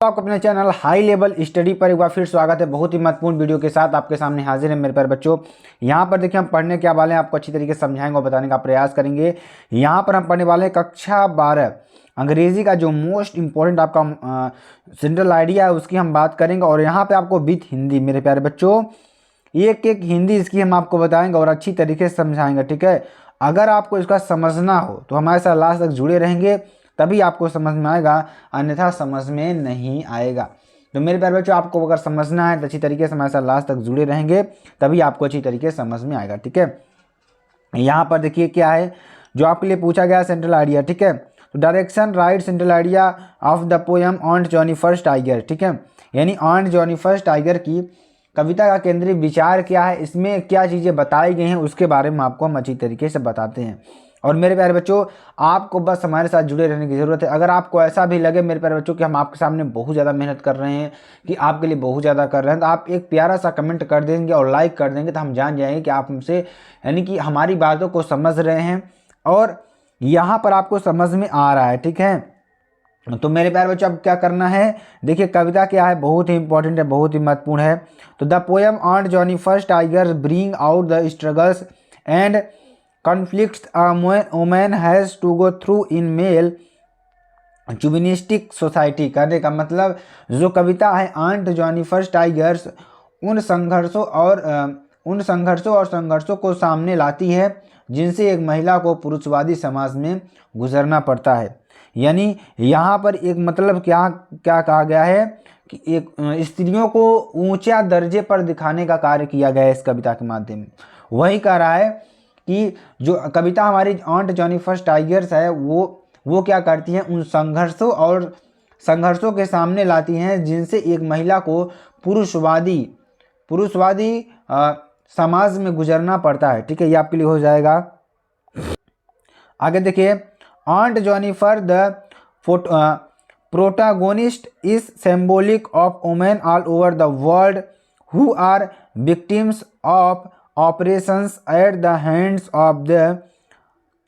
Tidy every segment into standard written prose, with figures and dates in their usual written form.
आपको अपने channel high level study पर एक बार फिर स्वागत है। बहुत ही महत्वपूर्ण वीडियो के साथ आपके सामने हाजिर है मेरे प्यारे बच्चों। यहाँ पर देखिए हम पढ़ने क्या वाले हैं, आपको अच्छी तरीके से समझाएंगे और बताने का प्रयास करेंगे। यहाँ पर हम पढ़ने वाले हैं कक्षा 12 अंग्रेजी का जो मोस्ट इंपॉर्टेंट आपका सेंट्रल आइडिया है उसकी हम बात करेंगे। और यहाँ पर आपको विथ हिंदी मेरे प्यारे बच्चों एक एक हिंदी इसकी हम आपको बताएंगे और अच्छी तरीके से समझाएंगे, ठीक है। अगर आपको इसका समझना हो तो हमारे साथ लास्ट तक जुड़े रहेंगे, तभी आपको समझ में आएगा, अन्यथा समझ में नहीं आएगा। तो मेरे प्यारे बच्चों आपको अगर समझना है तो अच्छी तरीके से हमारे साथ लास्ट तक जुड़े रहेंगे, तभी आपको अच्छी तरीके से समझ में आएगा, ठीक है। यहाँ पर देखिए क्या है जो आपके लिए पूछा गया सेंट्रल आइडिया, ठीक है। तो direction right central idea of the poem aunt Jennifer's tiger, ठीक है। यानी ऑन जॉनी फर्स्ट टाइगर की कविता का केंद्रीय विचार क्या है, इसमें क्या चीज़ें बताई गई हैं, उसके बारे में आपको हम अच्छी तरीके से बताते हैं। और मेरे प्यारे बच्चों आपको बस हमारे साथ जुड़े रहने की ज़रूरत है। अगर आपको ऐसा भी लगे मेरे प्यारे बच्चों कि हम आपके सामने बहुत ज़्यादा मेहनत कर रहे हैं, कि आपके लिए बहुत ज़्यादा कर रहे हैं, तो आप एक प्यारा सा कमेंट कर देंगे और लाइक कर देंगे, तो हम जान जाएंगे कि आप हमसे यानी कि हमारी बातों को समझ रहे हैं और यहाँ पर आपको समझ में आ रहा है, ठीक है। तो मेरे प्यारे बच्चों अब क्या करना है, देखिए कविता क्या है, बहुत ही इंपॉर्टेंट है, बहुत ही महत्वपूर्ण है। तो the poem aunt Jennifer's tiger bring out the struggles and conflicts a woman has to go through in male chauvinistic society. कहने का मतलब जो कविता है आंट जॉनी फर्स्ट टाइगर्स उन संघर्षों और संघर्षों को सामने लाती है जिनसे एक महिला को पुरुषवादी समाज में गुजरना पड़ता है। यानी यहाँ पर एक मतलब क्या क्या कहा गया है कि एक स्त्रियों को ऊंचा दर्जे पर दिखाने का कार्य किया गया है इस कविता के माध्यम। वही कह रहा है कि जो कविता हमारी ऑन्ट जॉनी फर्स्ट टाइगर्स है वो क्या करती हैं, उन संघर्षों के सामने लाती हैं जिनसे एक महिला को पुरुषवादी समाज में गुजरना पड़ता है, ठीक है। ये आपके लिए हो जाएगा। आगे देखिए aunt Jennifer the protagonist is symbolic of women all over the world who are victims of operations at the hands of the,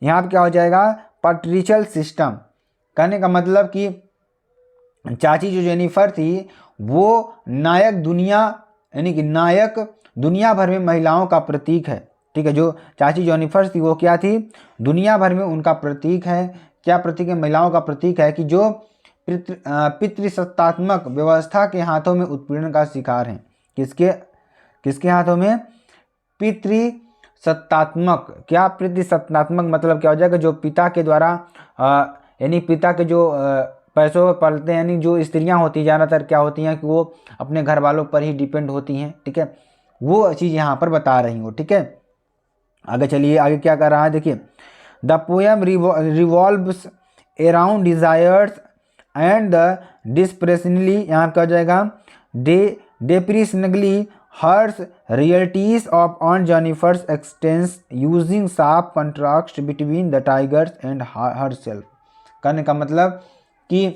यहाँ पर क्या हो जाएगा, पैट्रिशल सिस्टम। कहने का मतलब कि चाची जो जेनिफर थी वो नायक दुनिया भर में महिलाओं का प्रतीक है, ठीक है। जो चाची जेनिफर थी वो क्या थी, दुनिया भर में उनका प्रतीक है। क्या प्रतीक है, महिलाओं का प्रतीक है कि जो पितृसत्तात्मक व्यवस्था के हाथों में उत्पीड़न का शिकार हैं। किसके हाथों में, पितृसत्तात्मक। क्या पितृसत्तात्मक मतलब क्या हो जाएगा, जो पिता के द्वारा यानी पिता के जो पैसों पर पलते हैं, यानी जो स्त्रियां होती हैं ज़्यादातर क्या होती हैं कि वो अपने घर वालों पर ही डिपेंड होती हैं, ठीक है। वो चीज़ यहाँ पर बता रही हो, ठीक है। आगे चलिए, आगे क्या कर रहा है देखिए, the poem revolves around desires and the depressingly, यहाँ क्या हो जाएगा, depressingly harsh realities of aunt Jennifer's existence using sharp contrast between the tigers and herself. कहने का मतलब कि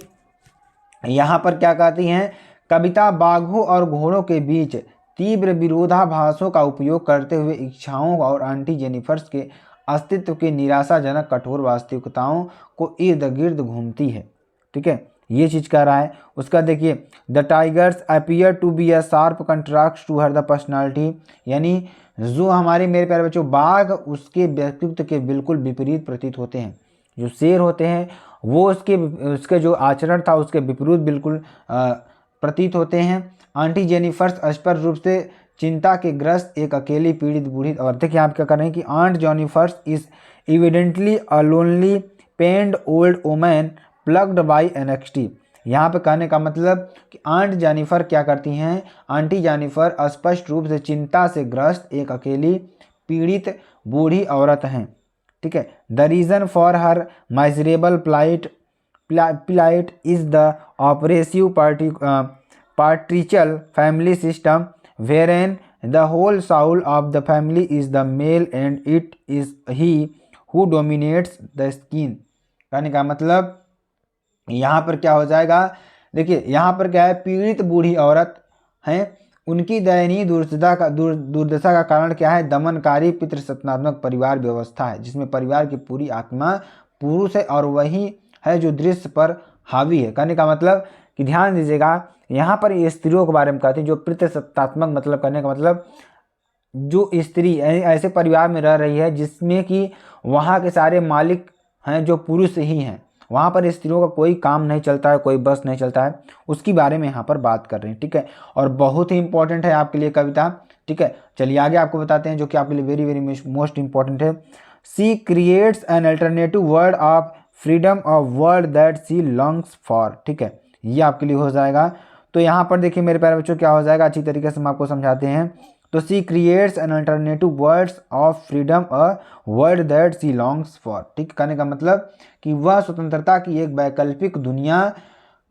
यहाँ पर क्या कहती हैं, कविता बाघों और घोड़ों के बीच तीव्र विरोधाभासों का उपयोग करते हुए इच्छाओं और आंटी जेनिफर्स के अस्तित्व की निराशाजनक कठोर वास्तविकताओं को इर्द गिर्द घूमती है, ठीक है। ये चीज़ कह रहा है। उसका देखिए, the tigers appear to be a sharp contrast to her the personality. यानी जो हमारे मेरे प्यारे बच्चों बाघ उसके व्यक्तित्व के बिल्कुल विपरीत प्रतीत होते हैं। जो शेर होते हैं वो उसके जो आचरण था उसके विपरीत बिल्कुल प्रतीत होते हैं। आंटी जेनिफर्स स्पष्ट रूप से चिंता के ग्रस्त एक अकेली पीड़ित बूढ़ी औरत। यहाँ क्या कर रहे हैं कि aunt Jennifer's is evidently a lonely pained old woman plagued by anxiety. यहाँ पे कहने का मतलब कि आंट जेनिफर क्या करती हैं, आंटी जेनिफर स्पष्ट रूप से चिंता से ग्रस्त एक अकेली पीड़ित बूढ़ी औरत हैं, ठीक है। The reason for her miserable plight is the oppressive patriarchal family system wherein the whole soul of the family is the male and it is he who dominates the skin। कहने का मतलब यहाँ पर क्या हो जाएगा, देखिए यहाँ पर क्या है, पीड़ित बूढ़ी औरत हैं, उनकी दयनीय दुर्दशा का कारण क्या है, दमनकारी पितृसत्तात्मक परिवार व्यवस्था है जिसमें परिवार की पूरी आत्मा पुरुष है और वही है जो दृश्य पर हावी है। कहने का मतलब कि ध्यान दीजिएगा यहाँ पर ये स्त्रियों के बारे में कहते हैं जो पितृसत्तात्मक, मतलब करने का मतलब जो स्त्री ऐसे परिवार में रह रही है जिसमें कि वहाँ के सारे मालिक हैं जो पुरुष ही हैं, वहाँ पर स्त्रियों का कोई काम नहीं चलता है, कोई बस नहीं चलता है, उसकी बारे में यहाँ पर बात कर रहे हैं। ठीक है, और बहुत ही इंपॉर्टेंट है आपके लिए कविता। ठीक है, चलिए आगे आपको बताते हैं जो कि आपके लिए वेरी वेरी मोस्ट इंपॉर्टेंट है। She creates an alternative world of freedom, of world that she longs for. ठीक है, ये आपके लिए हो जाएगा। तो यहाँ पर देखिए मेरे प्यारे बच्चों क्या हो जाएगा, अच्छी तरीके से हम आपको समझाते हैं। तो she creates an alternative world of freedom, a world that she longs for. ठीक, कहने का मतलब कि वह स्वतंत्रता की एक वैकल्पिक दुनिया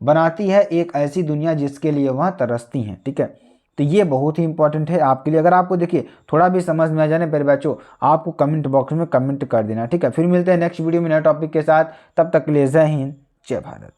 बनाती है, एक ऐसी दुनिया जिसके लिए वह तरसती हैं। ठीक है, तो ये बहुत ही इंपॉर्टेंट है आपके लिए। अगर आपको देखिए थोड़ा भी समझ में आ जाने मेरे बच्चों, आपको कमेंट बॉक्स में कमेंट कर देना। ठीक है, फिर मिलते हैं नेक्स्ट वीडियो में नए टॉपिक के साथ, तब तक के लिए जय हिंद, जय भारत।